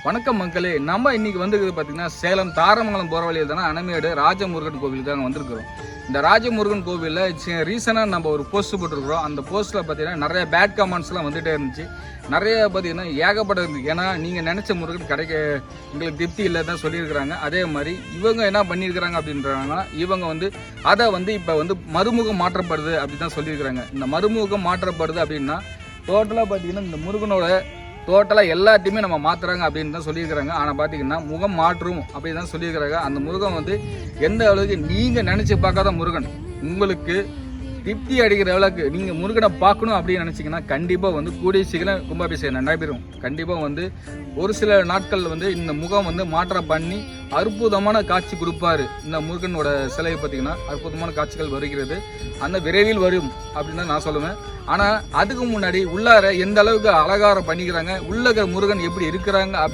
வணக்கம் மக்களே, நம்ம இன்னைக்கு வந்துருக்குது பார்த்தீங்கன்னா சேலம் தாரமங்கலம் போகிற வழியில் தானே அனமேடு ராஜமுருகன் கோவில் தாங்க வந்திருக்கிறோம். இந்த ராஜமுருகன் கோவிலில் ரீசனாக நம்ம ஒரு போஸ்ட் போட்டிருக்கிறோம். அந்த போஸ்ட்டில் பார்த்தீங்கன்னா நிறைய பேட் கமெண்ட்ஸ்லாம் வந்துகிட்டே இருந்துச்சு. நிறைய பார்த்தீங்கன்னா ஏகப்பட்ட இருந்துச்சு. ஏன்னா நீங்கள் நினச்ச முருகன் கிடைக்க எங்களுக்கு திருப்தி இல்லை தான் சொல்லியிருக்கிறாங்க. அதே மாதிரி இவங்க என்ன பண்ணியிருக்கிறாங்க அப்படின்றாங்கன்னா, இவங்க அதை இப்போ மறுமுகம் மாற்றப்படுது அப்படி தான் சொல்லியிருக்கிறாங்க. இந்த மறுமுகம் மாற்றப்படுது அப்படின்னா டோட்டலாக பார்த்தீங்கன்னா இந்த முருகனோட டோட்டலாக எல்லாத்தையுமே நம்ம மாற்றுறாங்க அப்படின்னு தான் சொல்லியிருக்கிறாங்க. ஆனால் பார்த்தீங்கன்னா முகம் மாற்றும் அப்படி தான் சொல்லியிருக்கிறாங்க. அந்த முருகன் எந்த அளவுக்கு நீங்கள் நினச்சி பார்க்காத முருகன் உங்களுக்கு திருப்தி அடிக்கிற அளவுக்கு நீங்கள் முருகனை பார்க்கணும் அப்படின்னு நினச்சிங்கன்னா கண்டிப்பாக கூடிய சீக்கிரம் கும்பாபிஷேகம் நடைபெறும். கண்டிப்பாக ஒரு சில நாட்கள் இந்த முகம் மாற்றம் பண்ணி அற்புதமான காட்சி கொடுப்பாரு. இந்த முருகனோட சிலையை பார்த்தீங்கன்னா அற்புதமான காட்சிகள் வருகிறது. அந்த விரைவில் வரும் அப்படின்னு தான் நான் சொல்லுவேன். ஆனால் அதுக்கு முன்னாடி உள்ளார எந்த அளவுக்கு அலங்காரம் பண்ணிக்கிறாங்க, உள்ள முருகன் எப்படி இருக்கிறாங்க